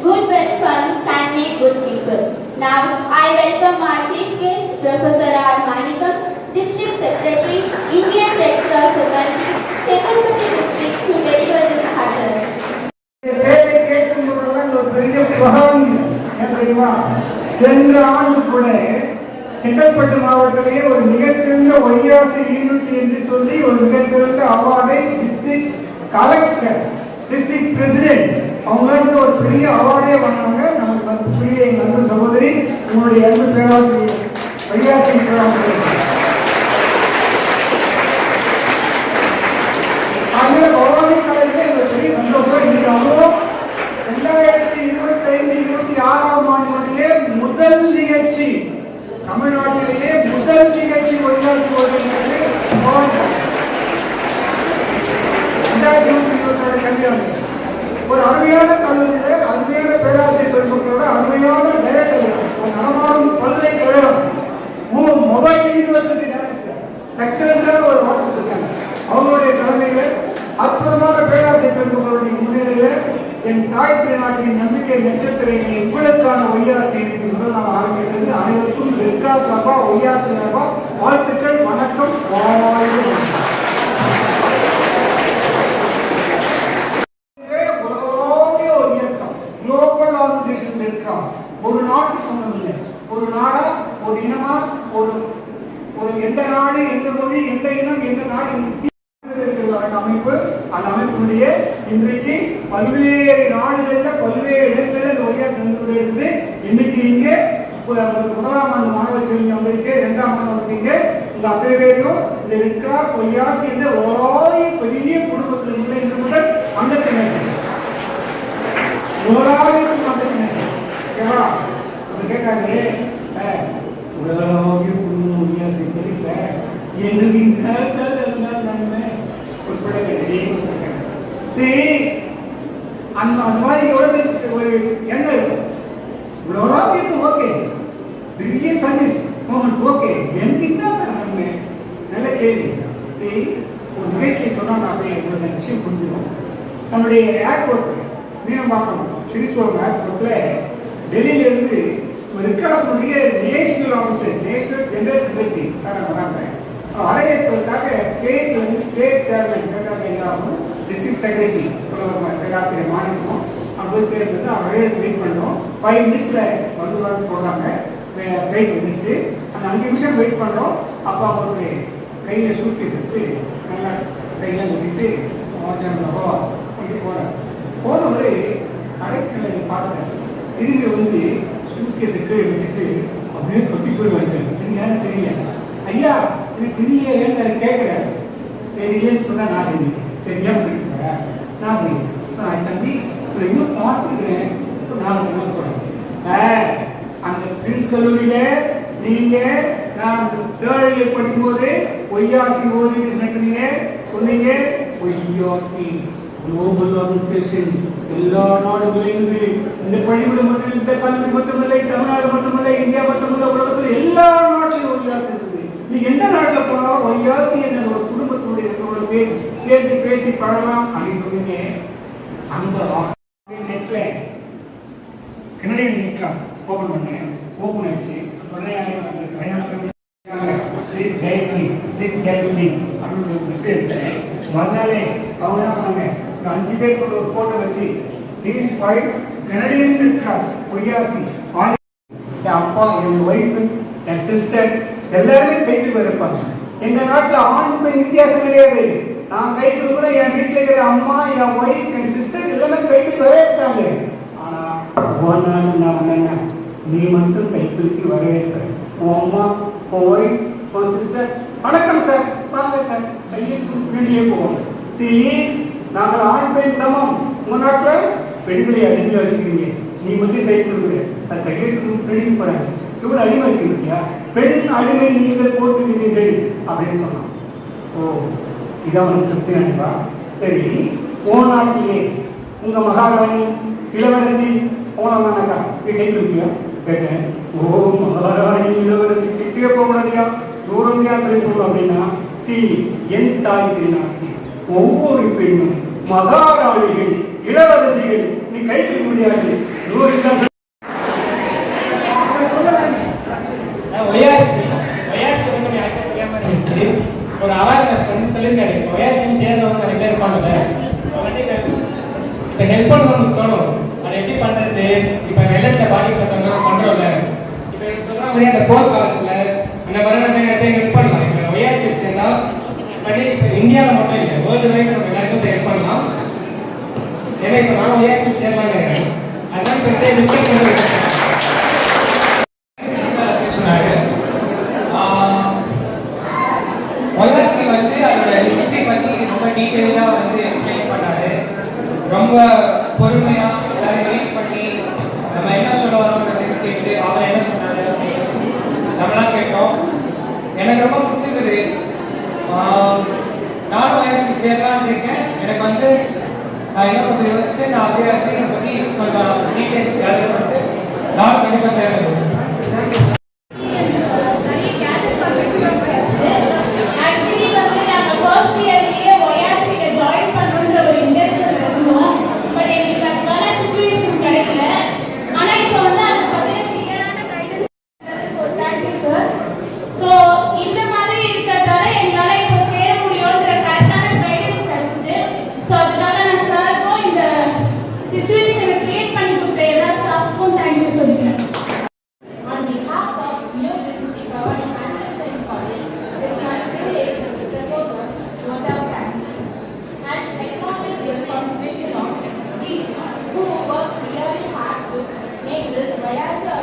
Good welcome can make good people. Now I welcome our chief guest, Professor R. Manikam, District Secretary, Indian Red Cross Society, Chekkalpattu District, to deliver this address. சென்ற ஆண்டு கூட செங்கல்பட்டு மாவட்டத்திலே ஒரு மிகச்சிறந்த ஒய்யாசி unit என்று சொல்லி ஒரு மிகச்சிறந்த அவார்டை டிஸ்ட்ரிக்ட் கலெக்டர், டிஸ்ட்ரிக்ட் பிரசிடென்ட் அவங்களுக்கு ஒரு பெரிய அவார்டே வாங்கினாங்க. நமக்கு வந்து பெரிய எங்கள் அன்பு சகோதரி, உங்களுடைய அன்பு பேராசிரியர் ஒய்யாசி பேராசிரியர். அதில் பவானி கலையில் எங்களுக்கு பெரிய சந்தோஷம். இருந்தாலும் 2025-26ஆம் ஆண்டுடைய முதல் நிகழ்ச்சி, தமிழ்நாட்டிலேயே முதல் நிகழ்ச்சி ஒய்யாசி கல்யாணம் ஒரு அருமையான கல்லூரியில அருமையான பேராசிரியர் பெருமக்களோட அருமையான டைரக்டர், ஒரு நடமாடும் பல்கலைக்கழகம், மொபைல் யூனிவர்சிட்டி டைரக்டர், எக்ஸலண்டான ஒரு வாட்ஸ்அப் இருக்காங்க. அவங்களுடைய தலைமையில அற்புதமான பேராசிரியர் பெருமக்களுடைய முன்னிலையில என் தாய் திருநாட்டின் நம்பிக்கை நட்சத்திரங்களை உங்களுக்கான ஒய்யாசி முதல் நாள் ஆரம்பிக்கிறது. அனைவருக்கும் ரெட்கா சபா ஒய்யாசி சபா வாழ்த்துக்கள், வணக்கம், வாழ்க. ஒரு நாட்டுக்கு சொந்தம் இல்லை, ஒரு நாடா, ஒரு இனமா, ஒரு எந்த நாடு, எந்த மொழி, எந்த இனம், எந்த நாடு, அமைப்பு. அந்த அமைப்புடைய இன்றைக்கு பல்வேறு நாடுகளில் பல்வேறு இடங்களில் இந்த ஒய்யாசி நடந்து கொண்டே இருந்து இன்னைக்கு இங்கே முதலாம் ஆண்டு மாணவ செல்வி வந்திருக்கு, 2ஆம் ஆண்டு வந்திருக்கீங்க. இந்த அத்தனை பேரும் இந்த ரெட் கிராஸ் ஒய்யாசி இந்த ஓராய பெரிய குடும்பத்தில் இல்லை என்று முதல் அங்கத்தினர் ஓராயிரம் அங்கத்தினர் கேட்டாங்க. சார் உலகளாவிய குடும்பம் ஒய்யாசி சரி சார் என்று அந்த மாதிரி ஒரு எண்ணம் இருக்கும். உலகளாவிய ஓகே, பெரிய சர்வீஸ் மூமெண்ட் ஓகே, என்கிட்ட சார் நம்ம நல்ல கேள்வி. சரி, ஒரு நிகழ்ச்சியை சொன்னா அப்படியே உங்களுக்கு விஷயம் புரிஞ்சிடும். நம்முடைய ஏர்போர்ட் மீனம்பாக்கம் திருச்சூர் ஏர்போர்ட்ல டெல்லியில இருந்து ரெட்கிராஸுடைய national officer, national general secretary sir வராங்க. வரவேற்பதற்காக ஸ்டேட் சேர்மன் எல்லாரும் டிஸ்ட்ரிக்ட் செக்ரட்டரி பேராசிரியர் மாநிலம் அப்படி சேர்ந்து அவரே வெயிட் பண்ணோம். 5 மினிட்ஸ்ல வந்துவான்னு சொல்றாங்க. வெயிட் வந்துச்சு. அந்த 5 நிமிஷம் வெயிட் பண்றோம். அப்போ அவங்களுக்கு கையில ஷூட் கேஸ் எடுத்து நல்லா கையில நின்றுட்டு போனவரு கடைக்கிழமை பார்த்தேன். திரும்பி வந்து ஷூட் கேஸ் கீழே வச்சுட்டு அப்படியே கொட்டி போய் வச்சிட்டேன். என்னன்னு தெரியல. ஐயா இது தெரியல, ஏன்னு கேட்கிறேன். தெரியலன்னு சொன்னா நான் தெரியும், சரியா புரியுங்க நான் தெரியும். தம்பி இன்னும் பார்த்துக்கிறேன். நான் என்ன சொல்றேன் சார், அந்த பிரின்ஸ் கல்லூரியில நீங்க நான் 3rd இயர் படிக்கும்போது ஒய்யாசி ஓடிட்டு நினைக்கிறீங்க சொன்னீங்க. ஒய்யாசி குளோபல் ஆர்கனைசேஷன் எல்லா நாடுகளிலிருந்து இந்த பள்ளிக்கூடம் மட்டும், இந்த கல்வி மட்டுமில்லை, தமிழ்நாடு மட்டுமில்லை, இந்தியா மட்டுமில்லை, உலகத்தில் எல்லா நாட்டிலும் ஒய்யாசி இருக்குது. நீ எந்த நாட்டில் போனாலும் ஒய்யாசி என்ற ஒரு குடும்பத்தினுடைய சேர்ந்து பேசி பழகலாம் அப்படின்னு சொன்னீங்க. அந்த நெட்ல கனடியன் ரெட் கிராஸ் ஓபன் பண்ணேன். ஓபன் ஆயிடுச்சு. உடனே வந்தாலே அவங்க என்ன பண்ணாங்க, 5 பேர் கொண்ட ஒரு போட்டோ வச்சு please file Canadian red cross ஒய்யாசி. என் அப்பா, என் ஒய்ஃபு, என் சிஸ்டர் எல்லாருமே கைக்கு இருப்பாங்க. எங்க நாட்டுல ஆண் பெண் வித்தியாசம் கிடையாது. நான் கைக்கு கூட என் வீட்டுல இருக்கிற அம்மா, என் ஒய்ஃப், என் சிஸ்டர் எல்லாமே கைக்கு வரவேற்றாங்க. ஆனா நான் நீ மட்டும் கைக்கு வரவேற்ற உன் அம்மா, உன் ஒய்ஃப், உன் சிஸ்டர் வணக்கம் சார், வாங்க சார், கைக்கு வெளியே போவோம். சரி, நாங்கள் ஆண் பெண் சமம். உங்க நாட்டுல பெண்களை அறிஞ்சு வச்சுக்கிறீங்க, நீ மட்டும் கை கொடுக்குற, அது கையெழுத்து பெருகி போறாங்க. இவ்வளவு அடிமை வச்சுக்கிட்டியா, பெண் அடிமை நீங்கள் போட்டுக்கிறீர்கள் அப்படின்னு சொன்னான். ஓ, இதான் ஒரு பிரச்சனைப்பா. சரி, ஓ நாட்டிலே உங்க மகாராணி இளவரசி போனாங்கன்னாக்கா கை கொடுக்கியா கேட்டேன். ஓ, மகாராணி இளவரசி கிட்டே போக முடியாதியா, தூரமையா சொல்லி போகணும் அப்படின்னா என் தாய் திருநாட்டில் ஒவ்வொரு பெண்ணும் மகாராணிகள், இளவரசிகள், நீ கை தூக்க முடியாது. ஒரு அவேர்னஸ் வந்து சொல்லியிருக்காரு. ஒயாசிஸ் சேர்ந்தவங்க நிறைய பேர் இருப்பாங்கல்ல, இப்போ ஹெல்ப் பண்ணணும்னு தோணும். அதை எப்படி பண்ணுறது? இப்போ வெள்ளத்தில் பாதிக்கப்பட்டவங்க பண்ணுறோம்ல, இப்போ சொல்கிற மாதிரி அந்த போர் காலத்தில் அந்த மாதிரி நம்ம நிறைய ஹெல்ப் பண்ணலாம். இப்போ ஒயாசிஸ் சேர்ந்தால் இப்போ இந்தியாவில் மட்டும் இல்லை, வேர்ல்டு வைட் நம்ம எல்லாருக்கும் ஹெல்ப் பண்ணலாம். ஏன்னா இப்போ நான் ஒயாசிஸ் சேரலான்னு அதான் டிஸ்கஸ் பண்ணுறேன். ஒயாசி வந்து அதோட ஹிஸ்டரி பற்றி ரொம்ப டீட்டெயிலாக வந்து எக்ஸ்பிளைன் பண்ணாரு. ரொம்ப பொறுமையாக எல்லாரும் வெயிட் பண்ணி நம்ம என்ன சொல்ல வரோம்ன்றது கேட்டு அவர் என்ன சொன்னாரு நம்மளாம் கேட்டோம். எனக்கு ரொம்ப பிடிச்சிருக்குது. நானும் ஒயாசி சேரலான்னு இருக்கேன். எனக்கு வந்து நான் இன்னும் கொஞ்சம் யோசிச்சு நான் அப்படியே வந்து இதை பற்றி கொஞ்சம் டீட்டெயில்ஸ் கேதர் பண்ணிட்டு நான் கண்டிப்பாக சேரணும். Who worked really hard to make this Vayasa